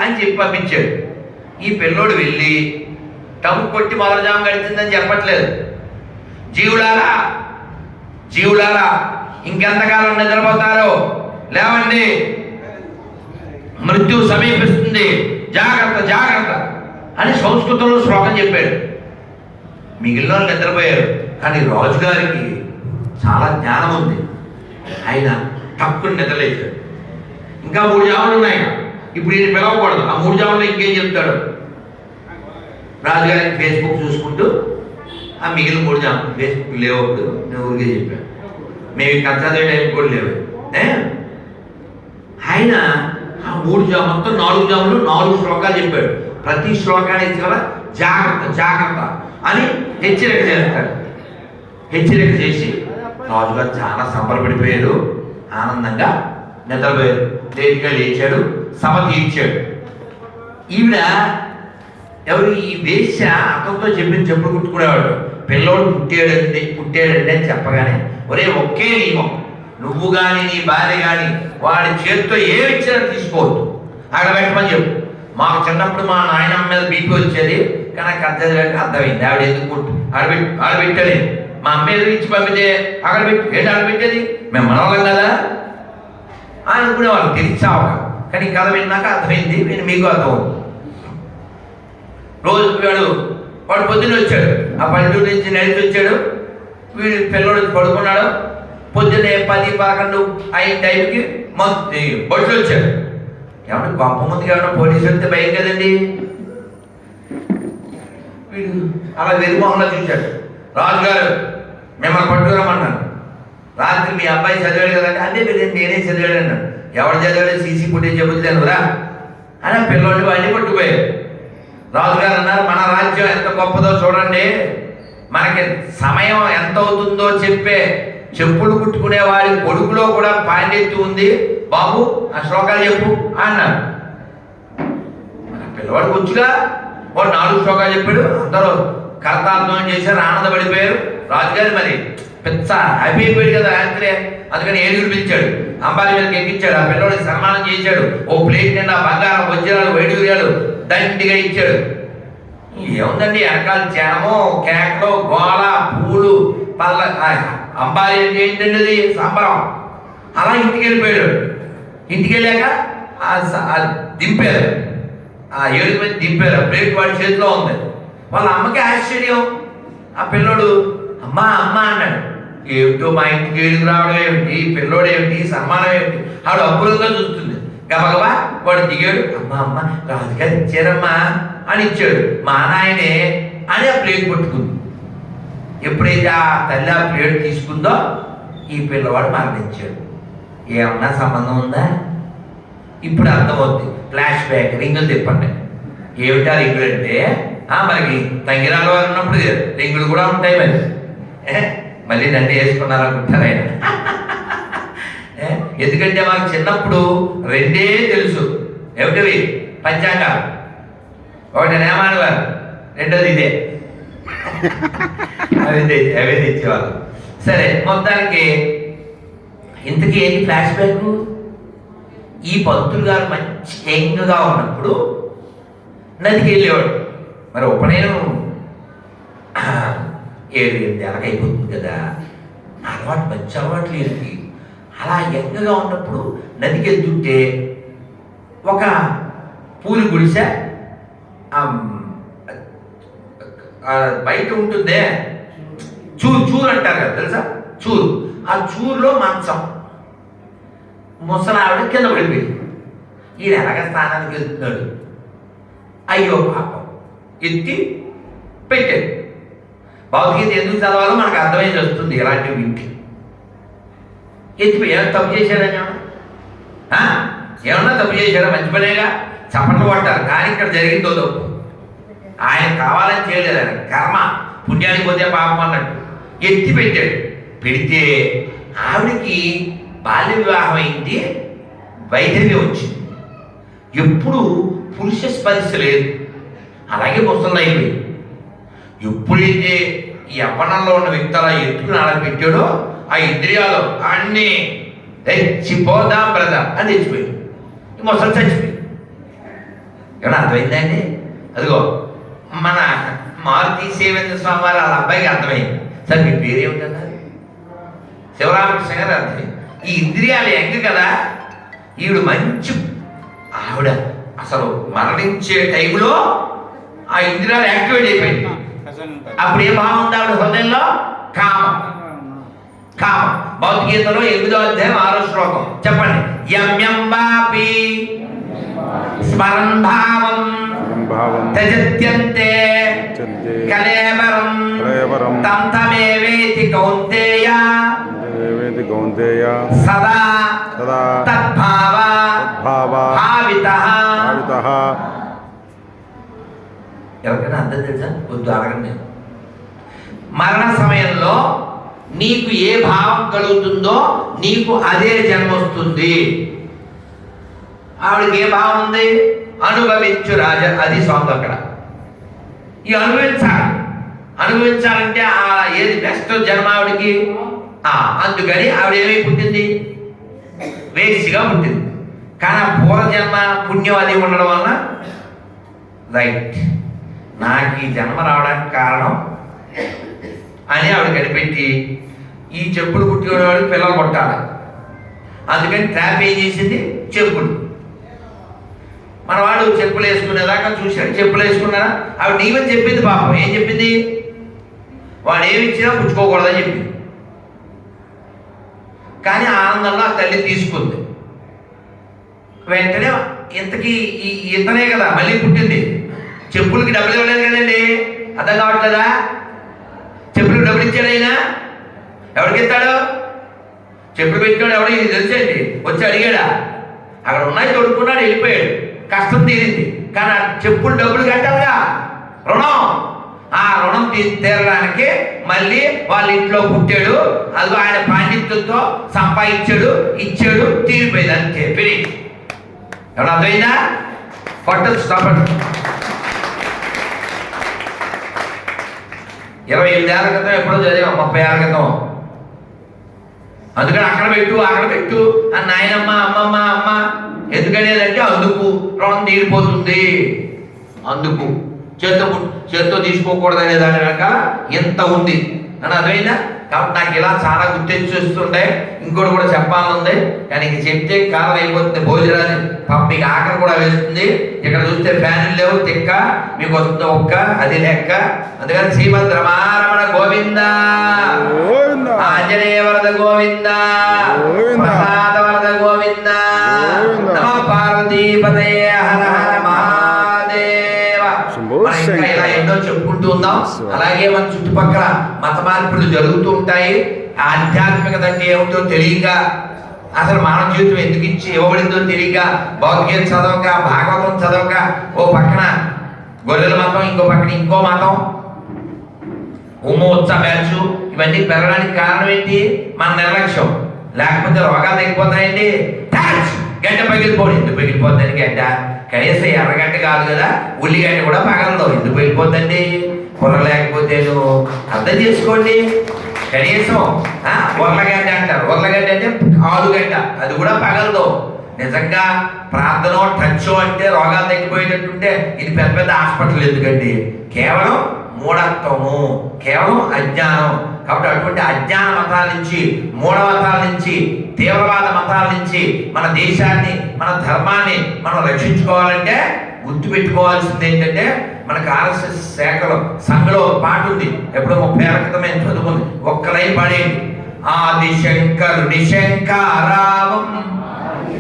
అని చెప్పి పంపించాడు. ఈ పిల్లోడు వెళ్ళి టమ్ కొట్టి మొదటి జాము గడిచిందని చెప్పట్లేదు. జీవులారా జీవులారా ఇంకెంతకాలం నిద్రపోతారో లేవండి, మృత్యు సమీపిస్తుంది, జాగ్రత్త జాగ్రత్త అని సంస్కృతంలో శ్లోకం చెప్పాడు. మిగిలిన వాళ్ళు నిద్రపోయారు. కానీ రాజుగారికి చాలా జ్ఞానం ఉంది. ఆయన తక్కువ నిద్రలేచాడు. ఇంకా 3 జాములు ఉన్నాయి. ఇప్పుడు ఈయన పిలవకూడదు. ఆ 3 జాముల్లో ఇంకేం చెప్తాడు? రాజుగారికి ఫేస్బుక్ చూసుకుంటూ ఆ మిగిలిన 3 జాములు ఫేస్బుక్ లేవప్పుడు నేను ఊరికే చెప్పాను. మేము కథాదే టైం కూడా లేవు. ఆయన ఆ 3 జాములు మొత్తం 4 జాములు 4 శ్లోకాలు చెప్పాడు. ప్రతి శ్లోకానికి చాలా జాగ్రత్త జాగ్రత్త అని హెచ్చరిక చేస్తాడు. హెచ్చరిక చేసి రాజుగారు చాలా సంబరపడిపోయారు, ఆనందంగా నిద్రపోయారు. తేలిగా లేచాడు, సభ తీర్చాడు. ఈవిడ ఎవరు? ఈ వేశ్య అతనితో చెప్పుడు కుట్టుకునేవాడు. పిల్లోడు పుట్టాడండి అని చెప్పగానే, ఒరే ఒకే నియమం, నువ్వు కానీ నీ భార్య కానీ వాడి చేతితో ఏమి ఇచ్చినా తీసుకోవద్దు, అక్కడ పెట్టమని చెప్పు. మాకు చిన్నప్పుడు మా నాయనమ్మ మీద బీపీ వచ్చేది, కానీ అర్థమైంది ఆవిడ ఎందుకు ఆడబెట్టాలి. మా అమ్మ ఎదురు ఇచ్చి పంపితే అక్కడ పెట్టి ఏంటి ఆడబెట్టేది, మేము మనవాళ్ళం కదా అనుకునేవాళ్ళు తెలిసావు. కానీ కథ విన్నాక అర్థమైంది, నేను మీకు అర్థమవుతుంది. రోజు వాడు పొద్దున్న వచ్చాడు, ఆ పల్లెటూరు నుంచి నడిచి వచ్చాడు. వీడు పిల్లడు పడుకున్నాడు. పొద్దున్నే 10-11 అయిన టైంకి బొట్లు వచ్చాడు. ఏమన్నా గొప్ప ముందుకు ఏమన్నా పోలీసు వస్తే భయం కదండి. వీడు అలా వెలుమోహంలో చూశాడు. రాజుగారు మిమ్మల్ని పట్టుకురమ్మన్నాను. రాత్రి మీ అబ్బాయి చదివాడు కదండి. అదే నేనే చదివాడు అన్నాడు. ఎవరు చదివాడో సీసీ ఫుటేజ్ చెబుతాను రా అని పిల్లల్ని వాడిని పట్టుకుపోయారు. రాజుగారు అన్నారు, మన రాజ్యం ఎంత గొప్పదో చూడండి, మనకి సమయం ఎంత అవుతుందో చెప్పే చెప్పులు కుట్టుకునే వాడి కొడుకులో కూడా పాండిత్యం ఉంది బాబు, ఆ శ్లోకాలు చెప్పు అన్నారు. మన పిల్లవాడికి వచ్చుగా వాడు 4 శ్లోకాలు చెప్పాడు. అందరూ కర్తార్థం చేశారు, ఆనందపడిపోయారు. రాజుగారు మరి పెద్ద హ్యాపీ అయిపోయాడు కదా రాత్రే. అందుకని 7 పిలిచాడు, అంబాలి మీదకి ఎక్కించాడు. ఆ పిల్లవాడికి సన్మానం చేశాడు. ఓ ప్లేట్ నిండా బంగారం, వజ్రాలు, వైడూర్యాలు దండిగా ఇచ్చాడు. ఏముందండి, వెనకాల జనము, కేకలు, గోళ, పూలు, పళ్ళ. అంబాలి ఏంటండి అది సంబరం. అలా ఇంటికి వెళ్ళిపోయాడు. ఇంటికి వెళ్ళాక దింపారు, ఆ 7 మంది దింపారు. ప్లేట్ వాడి చేతిలో ఉంది. వాళ్ళ అమ్మకి ఆశ్చర్యం. ఆ పిల్లోడు అమ్మా అమ్మ అన్నాడు. ఏమిటో మా ఇంటికి ఏడుగు రావడం ఏమిటి, పిల్లోడు ఏమిటి, సన్మానం ఏమిటి, ఆవిడ అబ్బురంగా చూస్తుంది. గబగబా వాడు దిగాడు. అమ్మ అమ్మ రాజుగారు ఇచ్చారమ్మా అని ఇచ్చాడు. మా నాయనే అని ఆ ప్లేట్ పట్టుకుంది. ఎప్పుడైతే ఆ తల్లి ఆ ప్లేట్ తీసుకుందో ఈ పిల్లవాడు మరణించాడు. ఏమన్నా సంబంధం ఉందా? ఇప్పుడు అర్థమవుతుంది. ఫ్లాష్ బ్యాక్, రింగులు తిప్పండి. ఏమిటా రింగులు అంటే, మనకి తంగిరాల వారు ఉన్నప్పుడు రింగులు కూడా ఉంటాయి. మళ్ళీ నన్ను వేసుకున్నారనుకుంటారు ఆయన. ఎందుకంటే మాకు చిన్నప్పుడు 2 తెలుసు. ఏమిటవి? పంచాంగాలు. ఒకటి నేమాని వారు, రెండోది ఇదే. అవే తెచ్చేవాళ్ళు. సరే, మొత్తానికి ఇంతకీ ఏంటి ఫ్లాష్ బ్యాక్? ఈ పంతులు గారు మంచి యంగ్గా ఉన్నప్పుడు నదికి వెళ్ళేవాడు. మరి ఉపనయనం 7-8 ఏళ్ళకి అయిపోతుంది కదా, అలవాటు మంచి అలవాట్లు ఏంటి. అలా యంగ్గా ఉన్నప్పుడు నదికి వెళ్తుంటే ఒక పూరి గుడిసె బయట ఉంటుందే, చూరు అంటారు కదా, తెలుసా? చూరు. ఆ చూరులో మంచం. ముసలావిడ కింద పడిపోయింది. ఈయన ఎలాగ స్థానానికి వెళ్తున్నాడు. అయ్యో పాపం, ఎత్తి పెట్టాడు. భౌతికత ఎందుకు చదవాలో మనకు అర్థమైంది వస్తుంది ఇలాంటివి వింటి. ఎత్తిపోయి ఏమైనా తప్పు చేశాడని ఏమన్నా తప్పు చేశాడా? మంచి పనేగా, చప్పట్లు కొట్టారు. కానీ ఇక్కడ జరిగిందో తప్పు. ఆయన కావాలని చేయలేదు, ఆయన కర్మ. పుణ్యానికి పోతే పాపం అన్నట్టు ఎత్తి పెట్టాడు. పెడితే ఆవిడికి బాల్య వివాహం అయింది, వైద్యం వచ్చింది. ఎప్పుడు పురుష స్పర్శ లేదు. అలాగే ముసలి అయిపోయింది. ఎప్పుడైతే ఈ యవ్వనంలో ఉన్న వ్యక్తి అలా ఎత్తుకుని అలా పెట్టాడో ఆ ఇంద్రియాలు అన్నీ తెచ్చిపోదాం బ్రదర్ అని తెచ్చిపోయింది. ఈ ముసలి చచ్చిపోయింది. ఏమన్నా అర్థమైందండి? అదిగో మన మారుతి సేవేంద్ర స్వామి వారు వాళ్ళ అబ్బాయికి అర్థమైంది. సార్ మీ పేరేమిటన్నారు? శివరామకృష్ణ గారు అర్థమైంది. ఈ ఇంద్రియాలు ఎంగ కదా, ఈవిడ మంచి ఆవిడ అసలు మరణించే టైంలో ఆ ఇంద్రియాలు యాక్టివేట్ అయిపోయింది. అప్పుడు ఏ భావం ఉంది ఆవిడ హృదయంలో? కామం. కామం. భౌతికగీతలో 8వ అధ్యాయం 6వ శ్లోకం చెప్పండి. యమ్యం వాపి స్మరన్ భావం త్యజత్యంతే కలేవరం తం తమేవేతి కౌంతేయ సదా తద్భావ భావితః. ఎవరికైనా అర్థం తెలుసా? వద్దు అడగండి. మరణ సమయంలో నీకు ఏ భావం కలుగుతుందో నీకు అదే జన్మ వస్తుంది. ఆవిడకి ఏ భావం ఉంది? అనుభవించు రాజ. అది స్వామి అక్కడ. ఈ అనుభవించాలంటే ఏది బెస్ట్ జన్మ ఆవిడికి? అందుకని ఆవిడ ఏమై పుట్టింది? వేసిగా పుట్టింది. కానీ ఆ పూర్వజన్మ పుణ్యం అది ఉండడం వలన రైట్, నాకు ఈ జన్మ రావడానికి కారణం అని ఆవిడ కనిపెట్టి ఈ చెప్పులు కుట్టుకునేవాడికి పిల్లలు కొట్టాలి. అందుకని ట్రాప్ ఏం చేసింది? చెప్పులు. మన వాడు చెప్పులు వేసుకునేదాకా చూశాడు. చెప్పులు వేసుకున్నారా? ఆవిడ నీవని చెప్పింది. పాపం ఏం చెప్పింది? వాడు ఏమి ఇచ్చినా పుచ్చుకోకూడదని చెప్పింది. కానీ ఆనందంలో ఆ తల్లి తీసుకుంది. వెంటనే ఇంతకీ ఇతనే కదా మళ్ళీ పుట్టింది. చెప్పులకి డబ్బులు ఇవ్వలేదు కదండి. అర్థం కావట్లేదా? చెప్పులకు డబ్బులు ఇచ్చాడు అయినా ఎవరికి ఇస్తాడు? చెప్పులు పెట్టాడు ఎవడు? ఇది తెలుసండి. వచ్చి అడిగాడా? అక్కడ ఉన్నాయి తొడుక్కున్నాడు, వెళ్ళిపోయాడు. కష్టం తీరింది. కానీ ఆ చెప్పులు డబ్బులు కట్టాలిగా, రుణం. ఆ రుణం తీరడానికి మళ్ళీ వాళ్ళ ఇంట్లో పుట్టాడు. అది ఆయన పాండిత్యంతో సంపాదించాడు, ఇచ్చాడు, తీరిపోయింది. అంతే, ఫినిష్. ఎవరు అర్థమైందా? పట్టదు స్టాప్. 28 ఏళ్ళ క్రితం ఎప్పుడో చదివాం, 30 ఏళ్ళ క్రితం. అందుకని అక్కడ పెట్టు అని నాయనమ్మ అమ్మమ్మ అమ్మ ఎందుకనేదంటే అందుకు రుణం తీరిపోతుంది. అందుకు చేత్తో తీసుకోకూడదు అనే దాని వెనక ఎంత ఉంది అని అర్థమైందా? కాబట్టి నాకు ఇలా చాలా గుర్తించేస్తుంటాయి. ఇంకోటి కూడా చెప్పాలనుంది, కానీ ఇంక చెప్తే కాలం అయిపోతుంది. భోజనాన్ని మీకు ఆకలి కూడా వేస్తుంది. ఇక్కడ చూస్తే ఫ్యాన్లు లేవు, తిక్క మీకు వస్తుంది ఒక్క, అది లెక్క. అందుకని శ్రీమద్ రమారమణ గోవింద, ఆంజనేయ వరద గోవింద, ప్రసాద వరద గోవింద, నమ పార్వతీపతయే హర హర మహాదేవ. ఇంకా ఇలా ఎన్నో చెప్పుకుంటూ ఉందాం. అలాగే మన చుట్టుపక్కల మత మార్పులు జరుగుతూ ఉంటాయి. ఆధ్యాత్మికత అంటే ఏమిటో తెలియక, అసలు మానవ జీవితం ఎందుకు ఇవ్వబడిందో తెలియక, భౌతికత చదవక, భాగవతం చదవక, ఓ పక్కన గొర్రెల మతం, ఇంకో పక్కన ఇంకో మతం, ఉత్సవ బ్యాచ్, ఇవన్నీ పెరగడానికి కారణం ఏంటి? మన నిర్లక్ష్యం. లేకపోతే రోగాలు తగ్గిపోతాయండి. గడ్డ పగిలిపోడు. ఎందుకు పగిలిపోద్దని గడ్డ? కనీసం ఎర్రగడ్డ కాదు కదా, ఉల్లిగడ్డ కూడా పగలదు. ఎందుకు పగిలిపోద్దండి? కూర లేకపోతే అర్థం చేసుకోండి. కనీసం ఉర్లగడ్డ అంటారు. ఉర్లగడ్డ అంటే ఆలుగడ్డ, అది కూడా పగలదు. నిజంగా ప్రార్థన టచ్ అంటే రోగాలు తగ్గిపోయేటట్టుంటే ఇది పెద్ద పెద్ద హాస్పిటల్ ఎందుకండి? కేవలం మూఢత్వము, కేవలం అజ్ఞానం. కాబట్టి అటువంటి అజ్ఞాన మతాల నుంచి, మూఢ మతాల నుంచి, తీవ్రవాద మతాల నుంచి మన దేశాన్ని, మన ధర్మాన్ని మనం రక్షించుకోవాలంటే గుర్తుపెట్టుకోవాల్సింది ఏంటంటే, మనకు ఆర్ఎస్ఎస్ శాఖలో సంఘలో పాట ఉంది. ఎప్పుడో 30 ఏళ్ల క్రితమే చదువుకుంది. ఒక్క లైన్ పాడేయండి. ఆదిశంకరుని శంకారావం,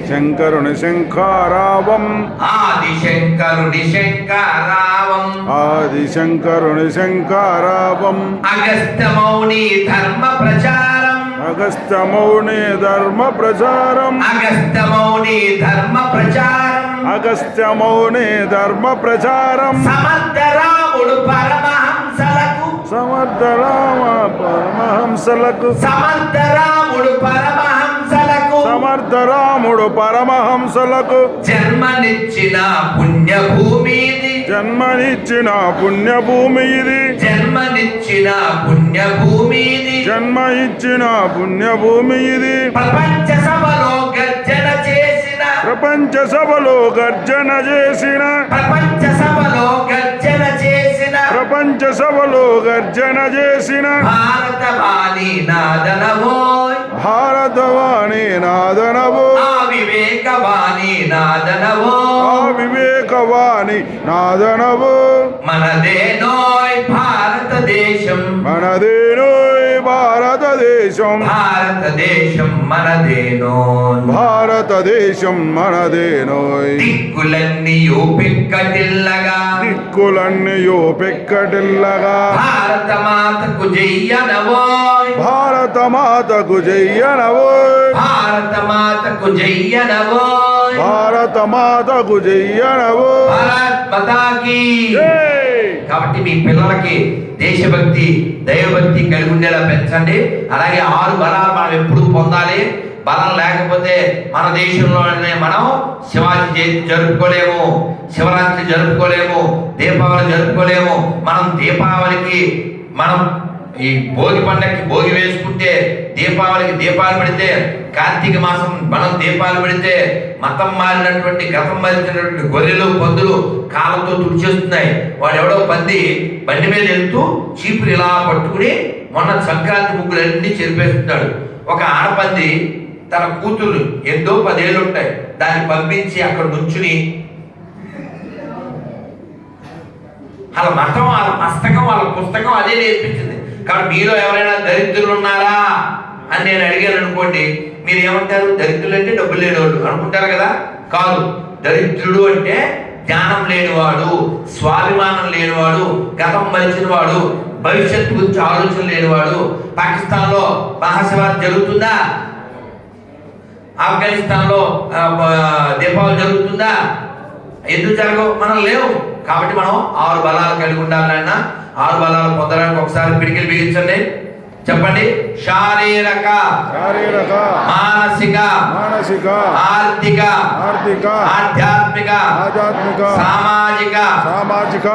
శంకరుని శంకారావం, ఆదిశంకరుని శంకారావం, ఆదిశంకరుని శంకారావం, అగస్త్యమౌని ధర్మ ప్రచారం, అగస్త్యమౌని ధర్మ ప్రచారం, అగస్త్యమౌని ధర్మ ప్రచారం, అగస్త్యమౌని ధర్మ ప్రచారం, సమర్థ రాముడు పరమహంసలకు, సమర్థ రామ పరమహంసలకు, సమర్థ రాముడు పరమహంసలకు, సమర్థ రాముడు పరమహంసలకు జన్మనిచ్చిన పుణ్యభూమి ఇది, జన్మనిచ్చిన పుణ్యభూమి ఇది, జన్మనిచ్చిన పుణ్యభూమి ఇది, జన్మ ఇచ్చిన పుణ్యభూమి ఇది, ప్రపంచ సభలో గర్జన చేసిన, ప్రపంచ సభలో గర్జన చేసిన ప్రపంచ సభలో గర్జన చేసిన ప్రపంచ సభలో గర్జన చేసిన భారత వాణి నాదనవోయ్ భారతవాణి నాదనవో ఆ వివేకవాణి నాదనవో ఆ వివేకవాణి నాదనవో మనదేనోయ్ భారతదేశం మనదేనోయ్ భారతదేశం భారతదేశం మనదేనోయ్ భారతదేశం మనదేనోయ్ దిక్కులన్నీయు పిక్కటిల్లగా దిక్కులన్నీయో పెక్కటిల్లగా భారత మాతకు జయ్యనవోయ్ భారత మాతకు జయ్యనవోయ్ భారత మాతకు జయ్యనవోయ్ భారత మాతకు జయ్యనవోయ్ భారత్ మాతాకి జై. కాబట్టి మీ పిల్లలకి దేశభక్తి దైవభక్తి కలిగి ఉండేలా పెంచండి. అలాగే 6 బలాలు మనం ఎప్పుడు పొందాలి. బలం లేకపోతే మన దేశంలోనే మనం శివాజీ జయంతి జరుపుకోలేము, శివరాత్రి జరుపుకోలేము, దీపావళి జరుపుకోలేము. మనం దీపావళికి మనం ఈ భోగి పండగకి భోగి వేసుకుంటే, దీపావళికి దీపాలు పెడితే, కార్తీక మాసం మనం దీపాలు పెడితే మతం మారినటువంటి గతం మారినటువంటి గొర్రెలు పందులు కాళ్ళతో తుడిచేస్తున్నాయి. వాడు ఎవడో పంది బండి మీద వెళ్తూ చీపురు ఇలా పట్టుకుని మొన్న సంక్రాంతి ముగ్గులన్నీ చెరిపేస్తున్నాడు. ఒక ఆడపంది తన కూతురు ఎంతో 10 ఏళ్ళు ఉంటాయి, దాన్ని పంపించి అక్కడ నుంచుని వాళ్ళ మతం, వాళ్ళ మస్తకం, వాళ్ళ పుస్తకం అదే నేర్పించింది. కాబట్టి మీలో ఎవరైనా దరిద్రులు ఉన్నారా అని నేను అడిగాను అనుకోండి, మీరు ఏమంటారు? దరిద్రులు అంటే డబ్బులు లేనివాడు అనుకుంటారు కదా. కాదు, దరిద్రుడు అంటే జ్ఞానం లేనివాడు, స్వాభిమానం లేనివాడు, గతం మరిచినవాడు, భవిష్యత్తు గురించి ఆలోచన లేనివాడు. పాకిస్తాన్లో మహాశివరాత్రి జరుగుతుందా? ఆఫ్ఘనిస్తాన్లో దీపావళి జరుగుతుందా? ఎందుకు జరగవు? మనం లేవు. కాబట్టి మనం 6 బలాలు కలిగి ఉండాలన్నా 6 బలాలు పొందడానికి ఒకసారి పిడికిలు బిగించండి. చెప్పండి. శారీరక శారీరక మానసిక మానసిక ఆర్థిక ఆర్థిక ఆధ్యాత్మిక ఆధ్యాత్మిక సామాజిక సామాజిక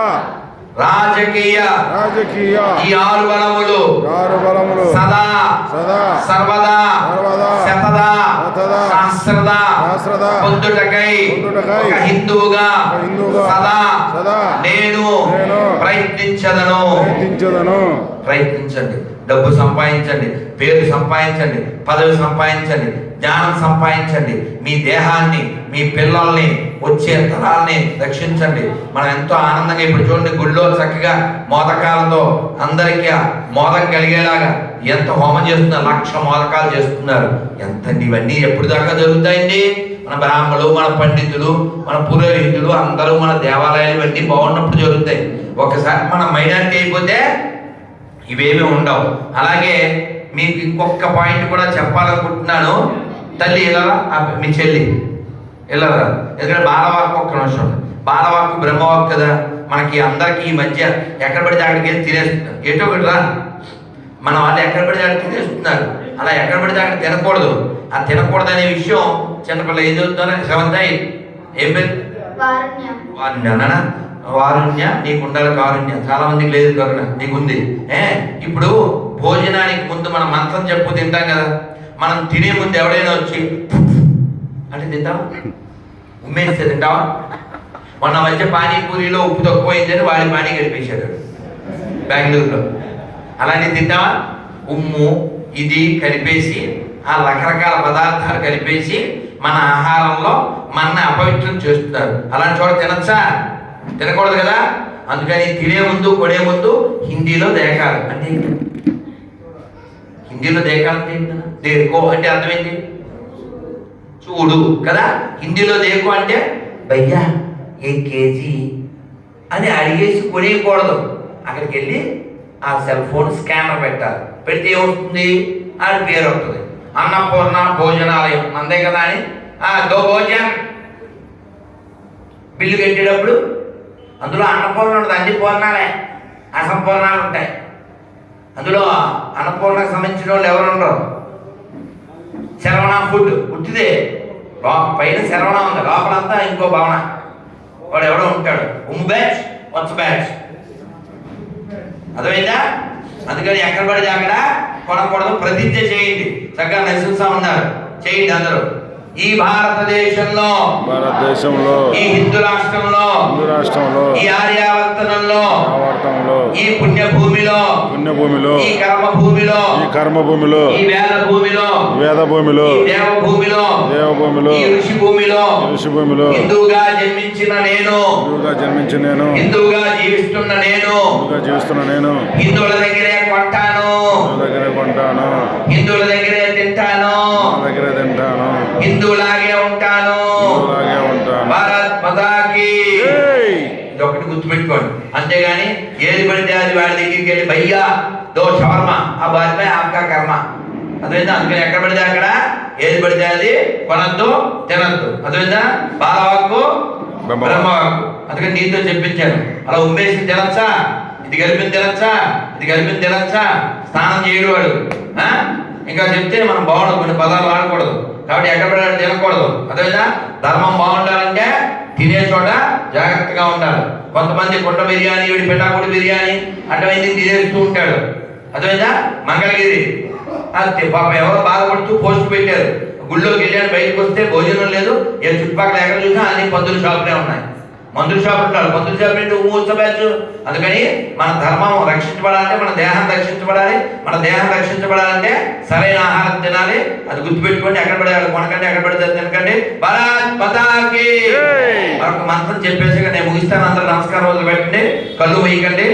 రాజకీయ రాజకీయ ఈ 6 బలములు 6 బలములు సదా సదా సర్వదా సర్వదా శతదా శతదా సహస్రదా సహస్రదా పొందుటకై పొందుటకై ఒక హిందువుగా సదా సదా నేను ప్రయత్నించదను. ప్రయత్నించండి. డబ్బు సంపాదించండి, పేరు సంపాదించండి, పదవి సంపాదించండి, జ్ఞానం సంపాదించండి. మీ దేహాన్ని, మీ పిల్లల్ని, వచ్చే తరాల్ని రక్షించండి. మనం ఎంతో ఆనందంగా ఇప్పుడు చూడండి, గుళ్ళో చక్కగా మోదకాలతో అందరికీ మోదం కలిగేలాగా ఎంత హోమం చేస్తున్నారు, 1,00,000 మోదకాలు చేస్తున్నారు. ఎంతండి ఇవన్నీ ఎప్పుడు దాకా జరుగుతాయండి? మన బ్రాహ్మణులు, మన పండితులు, మన పురోహితులు అందరూ మన దేవాలయాలు ఇవన్నీ బాగున్నప్పుడు జరుగుతాయి. ఒకసారి మన మైనారిటీ అయిపోతే ఇవేమీ ఉండవు. అలాగే మీకు ఇంకొక పాయింట్ కూడా చెప్పాలనుకుంటున్నాను. తల్లి వెళ్ళరా, మీ చెల్లి వెళ్ళరా, ఎందుకంటే బాలవాక్కు ఒక్క నిమిషం. బాలవాక్కు బ్రహ్మవాక్కు కదా. మనకి అందరికీ ఈ మధ్య ఎక్కడ పడితే అక్కడికి వెళ్ళి తినేస్తున్నారు. ఎటో ఒకటి రా, మన వాళ్ళు ఎక్కడ పడితే అక్కడ తినేస్తున్నారు. అలా ఎక్కడ పడితే అక్కడ తినకూడదు. ఆ తినకూడదు అనే విషయం చిన్నపిల్ల ఏం చదువుతారా? 7th ఏం పేరు? వారుణ్య. నీకు ఉండాలి కారుణ్య. చాలా మందికి లేదు కరుణ, నీకుంది. ఇప్పుడు భోజనానికి ముందు మనం మంత్రం చెప్పు తింటాం కదా. మనం తినే ముందు ఎవడైనా వచ్చి అంటే తింటావా? ఉమ్మేస్తే తింటావా? మొన్న మధ్య పానీపూరిలో ఉప్పు తక్కువైందని వాడి పానీ గడిపేశాడు బెంగళూరులో. అలాంటి తింటావా? ఉమ్ము ఇది కలిపేసి, ఆ రకరకాల పదార్థాలు కలిపేసి మన ఆహారంలో మన అపవిత్రం చేస్తున్నారు. అలాంటి చోట తినచ్చా? తినకూడదు కదా. అందుకని తినే ముందు, కొనే ముందు హిందీలో దేకాలి. అంటే హిందీలో దేకాలంటే దేకో అంటే అర్థమైంది చూడు కదా. హిందీలో దేకో అంటే భయ్యా ఏ కేజీ అని అడిగేసి కొనేయకూడదు. అక్కడికి వెళ్ళి ఆ సెల్ ఫోన్ స్కానర్ పెట్టాలి. పెడితే ఏమవుతుంది? అని పేరు వస్తుంది. అన్నపూర్ణ భోజనాలయం అంతే కదా అని దో భోజన్ బిల్లు కట్టేటప్పుడు అందులో అన్నపూర్ణ ఉంటుంది. అన్ని పూర్ణాలే, అసంపూర్ణాలు ఉంటాయి. అందులో అన్నపూర్ణకు సంబంధించిన వాళ్ళు ఎవరు ఉండరు. శరవణ ఫుడ్ పుట్టిదే, పైన శరవణ ఉంది, లోపలంతా ఇంకో భావన. వాడు ఎవడో ఉంటాడు, ఉమ్ము బ్యాచ్, వచ్చ బ్యాచ్. అర్థమైందా? అందుకని ఎక్కడ పడితే అక్కడ కొనకూడదు. ప్రతిజ్ఞ చేయండి. చక్కగా నరసింహ ఉన్నారు, చేయండి అందరూ. ఈ భారతదేశంలో భారతదేశంలో ఈ హిందూ రాష్ట్రంలో హిందూ రాష్ట్రంలో ఈ ఆర్యావర్తనంలో ఆవర్తంలో ఈ పుణ్యభూమిలో పుణ్యభూమిలో ఈ కర్మభూమిలో ఈ కర్మభూమిలో ఈ వేద భూమిలో వేద భూమిలో ఈ దేవభూమిలో దేవభూమిలో ఈ ఋషి భూమిలో ఋషి భూమిలో హిందువుగా జన్మించిన నేను హిందువుగా జన్మించి నేను హిందువుగా జీవిస్తున్న నేను హిందువుగా జీవిస్తున్న నేను హిందువుల దగ్గరే కొంటాను హిందువుల దగ్గర కొంటాను హిందువుల దగ్గరే తింటాను హిందువుల దగ్గర తింటాను హిందువులాగే ఉంటాను హిందువులాగే ఉంటాను. భారత్ మాతాకి జై! ఇది ఒకటి గుర్తుపెట్టుకోండి. అంతేగాని ఏది పడితే అది వాడి దగ్గరికి వెళ్ళి భయ్యా దో షవర్మ ఆ బాధ్యత ఆప్కా కర్మ అదేందా. అందుకని ఎక్కడ పడితే అక్కడ ఏది పడితే అది కొనద్దు తినద్దు. అదేందా బాలవాక్కు బ్రహ్మవాక్కు. అందుకని నీతో చెప్పించాను. అలా ఉమ్మేసి తినచ్చా, ఇది కలిపింది తినచ్చా, ఇది కలిపింది తినచ్చా, స్నానం చేయడు వాడు ఇంకా చెప్తే మనం బాగుండదు, కొన్ని పదాలు వాడకూడదు. కాబట్టి ఎక్కడ పడాలి తినకూడదు. అదేవిధంగా ధర్మం బాగుండాలంటే తినే చోట జాగ్రత్తగా ఉండాలి. కొంతమంది కుండ బిర్యానీ వీడి పిఠాకుడి బిర్యానీ అటువంటి తినేస్తూ ఉంటాడు. అదేవిధంగా మంగళగిరి అది పాప ఎవరో బాధపడుతూ పోస్ట్ పెట్టారు. గుళ్ళోకి వెళ్ళాను, బయటకు వస్తే భోజనం లేదు. ఏ చుట్టుపక్కల ఎక్కడ చూసినా అన్ని పందుల షాపులే ఉన్నాయి. మందుల షాపులు ఉంటారు. మందుల షాపు ఏంటి ఉత్సవచ్చు. అందుకని మన ధర్మం రక్షించబడాలంటే మన దేహం రక్షించబడాలి. మన దేహం రక్షించబడాలంటే సరైన ఆహారం తినాలి. అది గుర్తుపెట్టుకోండి. ఎక్కడ పడేవాళ్ళు కొనకండి, ఎక్కడ పడితే తినకండి. భారత్ మాతాకి మరొక మంత్రం చెప్పేసి నేను ముగిస్తాను. అందరూ నమస్కారం వదిలిపెట్టండి, కళ్ళు వేయకండి.